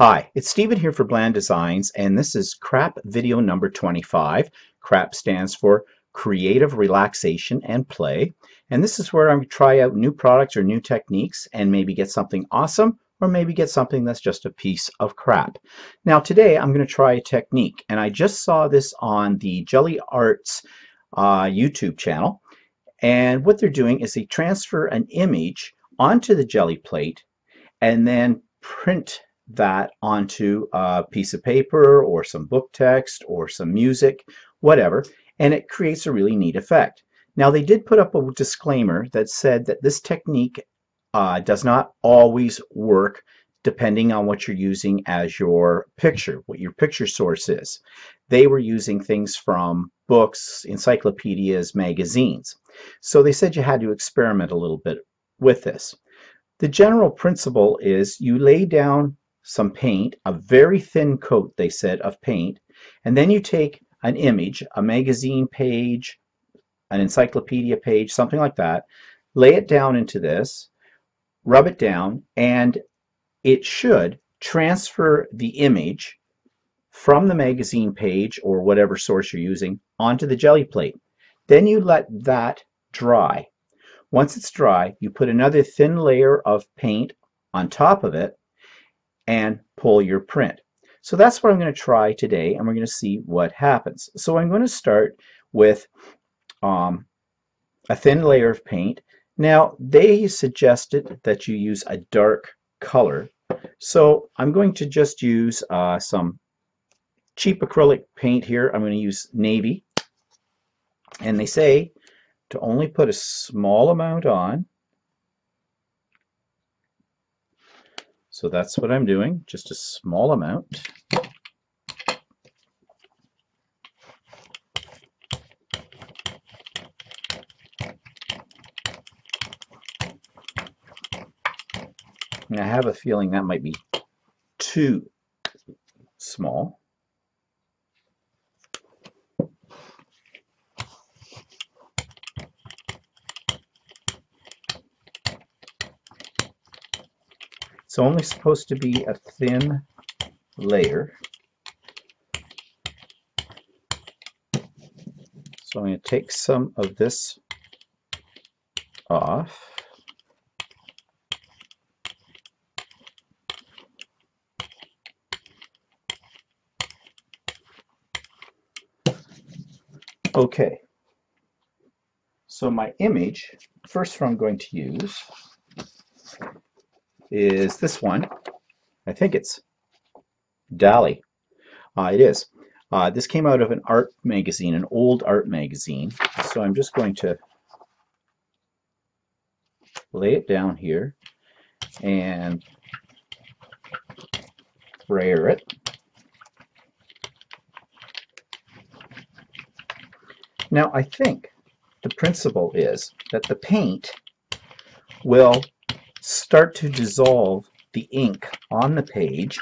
Hi, it's Stephen here for Bland Designs, and this is CRAP video number 25. CRAP stands for Creative Relaxation and Play, and this is where I try out new products or new techniques and maybe get something awesome or maybe get something that's just a piece of crap. Now today I'm going to try a technique, and I just saw this on the Jelly Arts YouTube channel, and what they're doing is they transfer an image onto the Geliplate and then print that onto a piece of paper or some book text or some music, whatever, and it creates a really neat effect. Now they did put up a disclaimer that said that this technique does not always work depending on what you're using as your picture, what your picture source is. They were using things from books, encyclopedias, magazines. So they said you had to experiment a little bit with this. The general principle is you lay down some paint, a very thin coat, they said, of paint, and then you take an image, a magazine page, an encyclopedia page, something like that, lay it down into this, rub it down, and it should transfer the image from the magazine page or whatever source you're using onto the Geliplate. Then you let that dry. Once it's dry, you put another thin layer of paint on top of it and pull your print. So that's what I'm going to try today, and we're going to see what happens. So I'm going to start with a thin layer of paint. Now they suggested that you use a dark color, so I'm going to just use some cheap acrylic paint here. I'm going to use navy, and they say to only put a small amount on. So that's what I'm doing, just a small amount. And I have a feeling that might be too small. It's only supposed to be a thin layer. So I'm going to take some of this off. Okay. So my image, first one I'm going to use is this one. I think it's Dali. It is. This came out of an art magazine, an old art magazine. So I'm just going to lay it down here and brayer it. Now I think the principle is that the paint will start to dissolve the ink on the page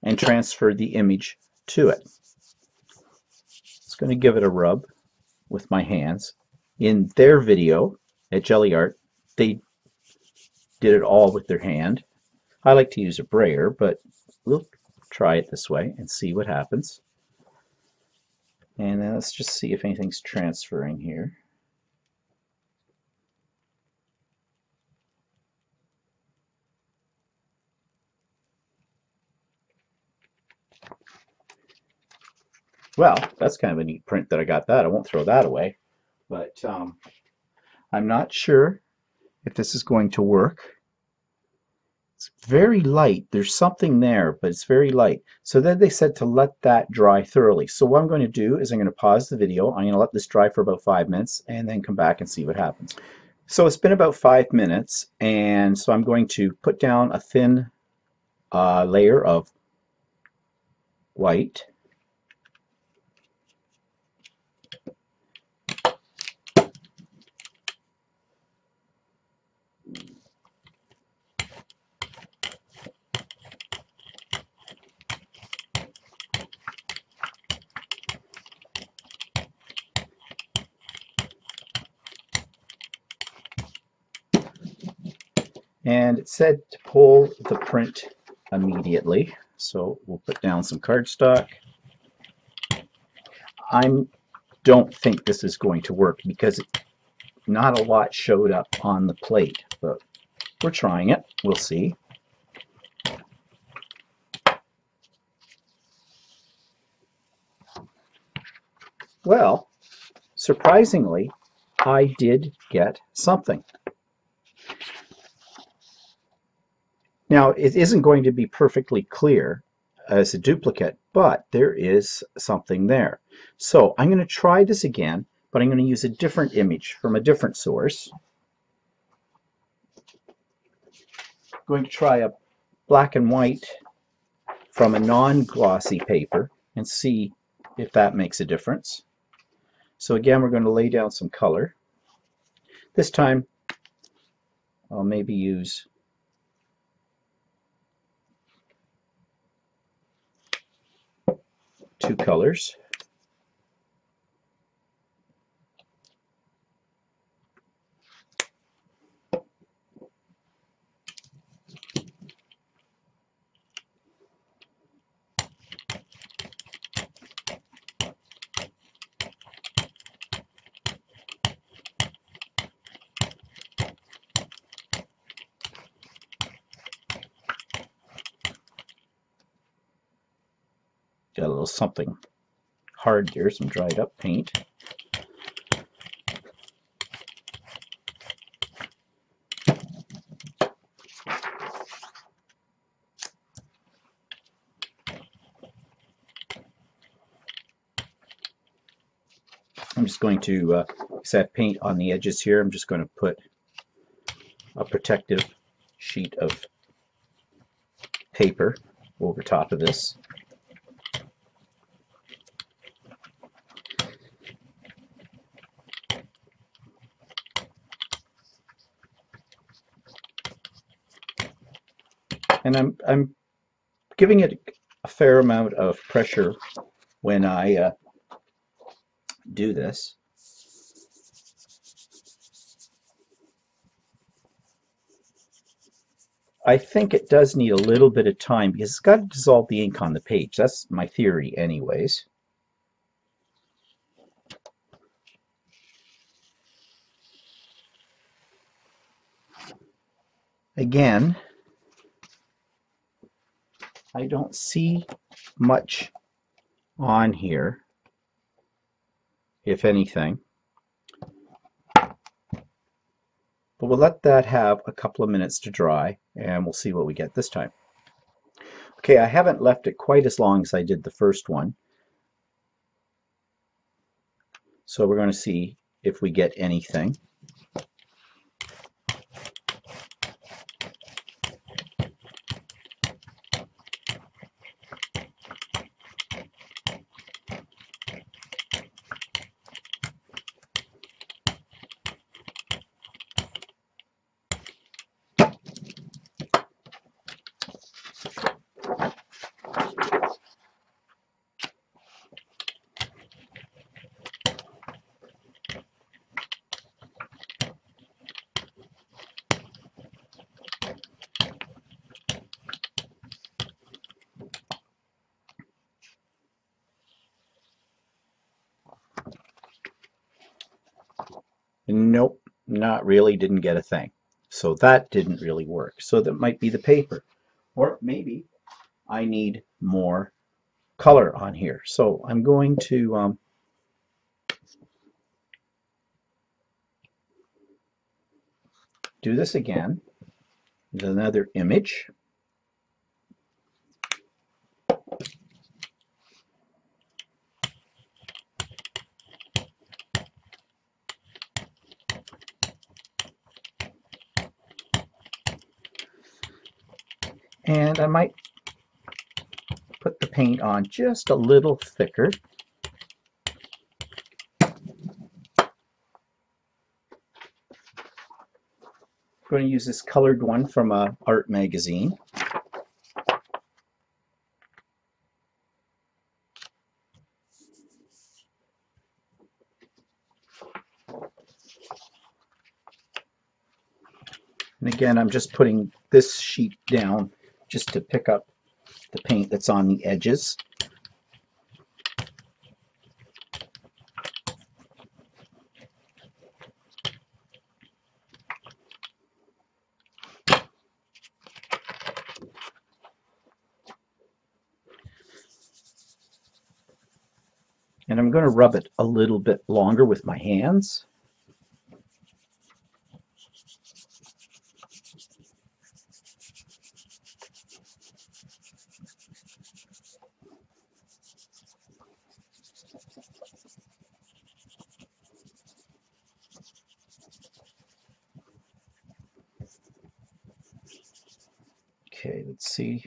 and transfer the image to it. Just going to give it a rub with my hands. In their video at Jelly Art, they did it all with their hand. I like to use a brayer, but we'll try it this way and see what happens. And then let's just see if anything's transferring here. Well, that's kind of a neat print that I got that. I won't throw that away. But I'm not sure if this is going to work. It's very light. There's something there, but it's very light. So then they said to let that dry thoroughly. So what I'm going to do is I'm going to pause the video. I'm going to let this dry for about 5 minutes and then come back and see what happens. So it's been about 5 minutes, and so I'm going to put down a thin layer of white. And it said to pull the print immediately. So we'll put down some cardstock. I don't think this is going to work because not a lot showed up on the plate, but we're trying it. We'll see. Well, surprisingly, I did get something. Now, it isn't going to be perfectly clear as a duplicate, but there is something there. So I'm going to try this again, but I'm going to use a different image from a different source. I'm going to try a black and white from a non-glossy paper and see if that makes a difference. So again, we're going to lay down some color. This time, I'll maybe use two colors. Got a little something hard there, some dried up paint. I'm just going to set paint on the edges here. I'm just going to put a protective sheet of paper over top of this. And I'm giving it a fair amount of pressure when I do this. I think it does need a little bit of time because it's got to dissolve the ink on the page. That's my theory anyways. Again, I don't see much on here, if anything. But we'll let that have a couple of minutes to dry and we'll see what we get this time. Okay, I haven't left it quite as long as I did the first one. So we're going to see if we get anything. Nope, not really, didn't get a thing. So that didn't really work. So that might be the paper. Or maybe I need more color on here. So I'm going to do this again with another image. And I might put the paint on just a little thicker. I'm going to use this colored one from an art magazine. And again, I'm just putting this sheet down just to pick up the paint that's on the edges. And I'm going to rub it a little bit longer with my hands. Okay, let's see.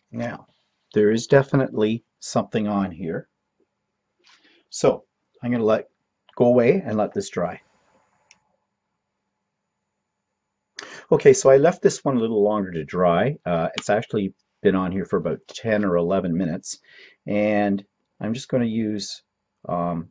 Now, there is definitely something on here. So I'm going to go away and let this dry. Okay, so I left this one a little longer to dry. It's actually been on here for about 10 or 11 minutes. And I'm just going to use a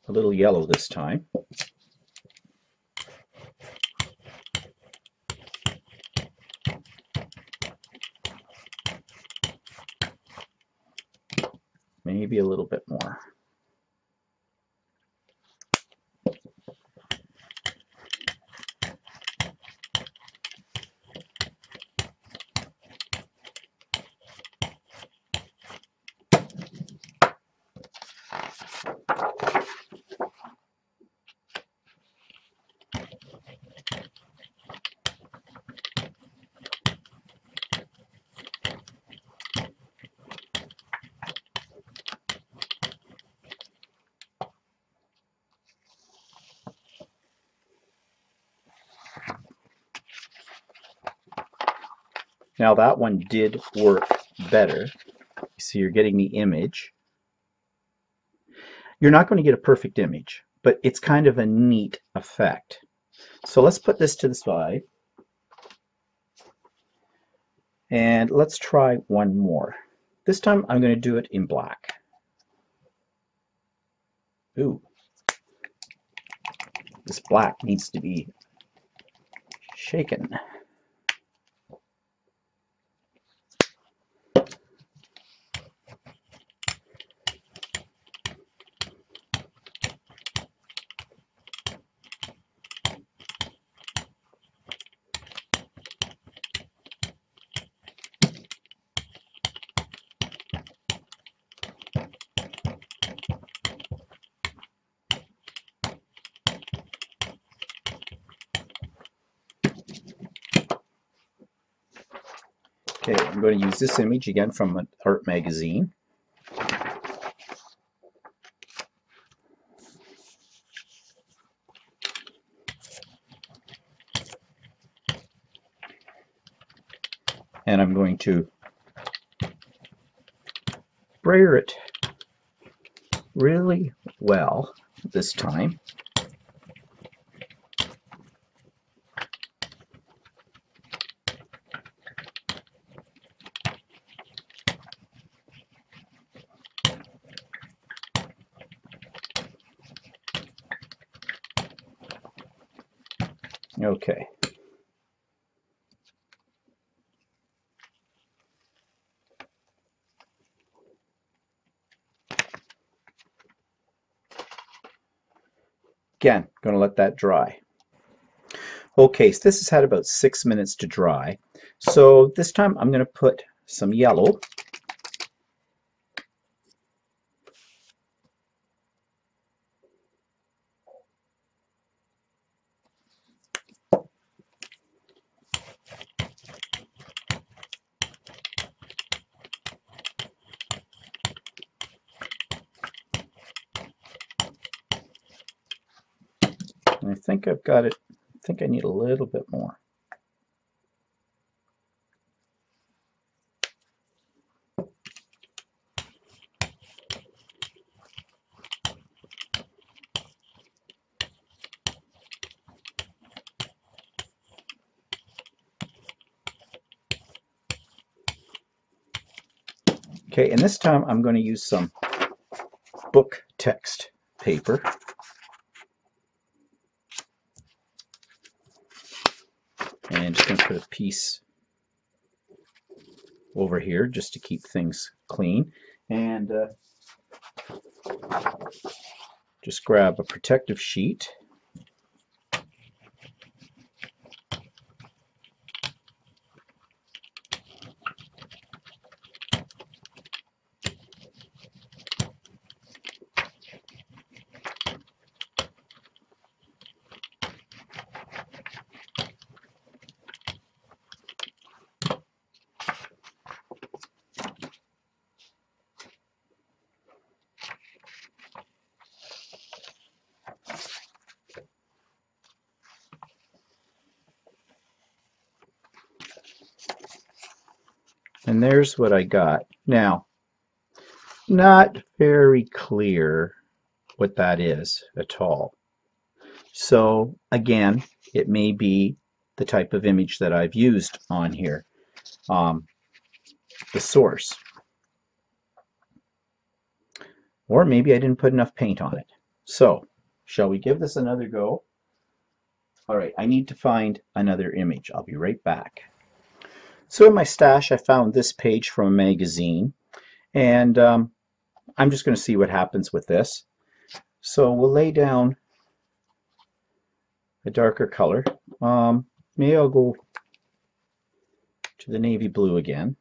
little yellow this time. Maybe a little bit more. Now that one did work better. So you're getting the image. You're not going to get a perfect image, but it's kind of a neat effect. So let's put this to the side. And let's try one more. This time I'm going to do it in black. Ooh. This black needs to be shaken. Okay, I'm going to use this image again from an art magazine. And I'm going to brayer it really well this time. Okay. Again, going to let that dry. Okay, so this has had about 6 minutes to dry. So this time I'm going to put some yellow. And I think I've got it. I think I need a little bit more. Okay, and this time I'm going to use some book text paper. And just going to put a piece over here just to keep things clean. And just grab a protective sheet. And there's what I got. Now, not very clear what that is at all. So again, it may be the type of image that I've used on here, the source. Or maybe I didn't put enough paint on it. So, shall we give this another go? All right, I need to find another image. I'll be right back. So in my stash, I found this page from a magazine, and I'm just going to see what happens with this. So we'll lay down a darker color. Maybe I'll go to the navy blue again.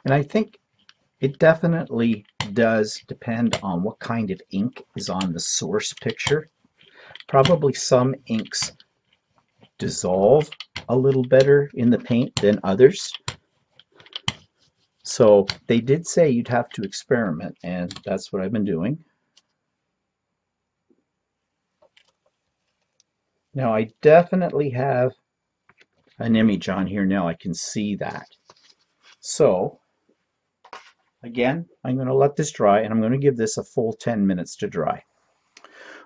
And I think it definitely does depend on what kind of ink is on the source picture. Probably some inks dissolve a little better in the paint than others. So they did say you'd have to experiment, and that's what I've been doing. Now I definitely have an image on here now. I can see that. So again, I'm going to let this dry, and I'm going to give this a full 10 minutes to dry.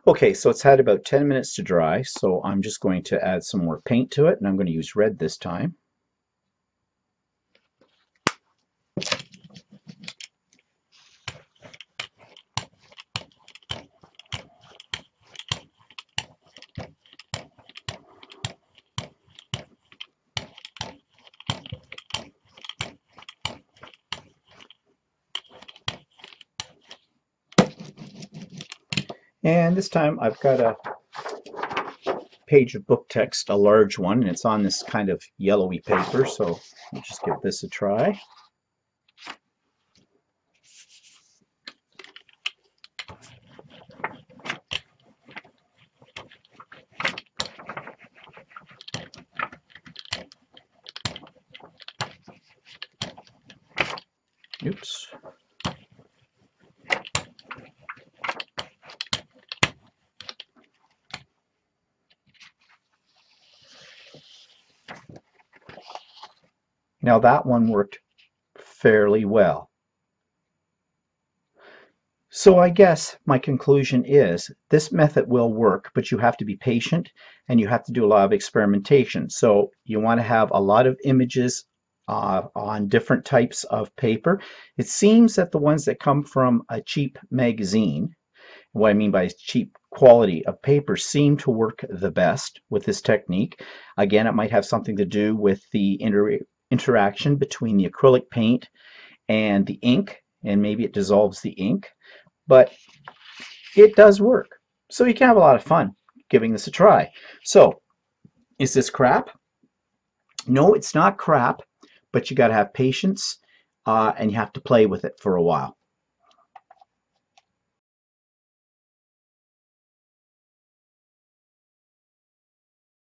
Okay, so it's had about 10 minutes to dry, so I'm just going to add some more paint to it, and I'm going to use red this time. And this time I've got a page of book text, a large one, and it's on this kind of yellowy paper, so I'll just give this a try. Oops. Now that one worked fairly well. So I guess my conclusion is this method will work, but you have to be patient and you have to do a lot of experimentation. So you want to have a lot of images on different types of paper. It seems that the ones that come from a cheap magazine, what I mean by cheap quality of paper seem to work the best with this technique. Again, it might have something to do with the interaction between the acrylic paint and the ink, and maybe it dissolves the ink, but it does work. So you can have a lot of fun giving this a try. So, is this crap? No, it's not crap, but you got to have patience and you have to play with it for a while.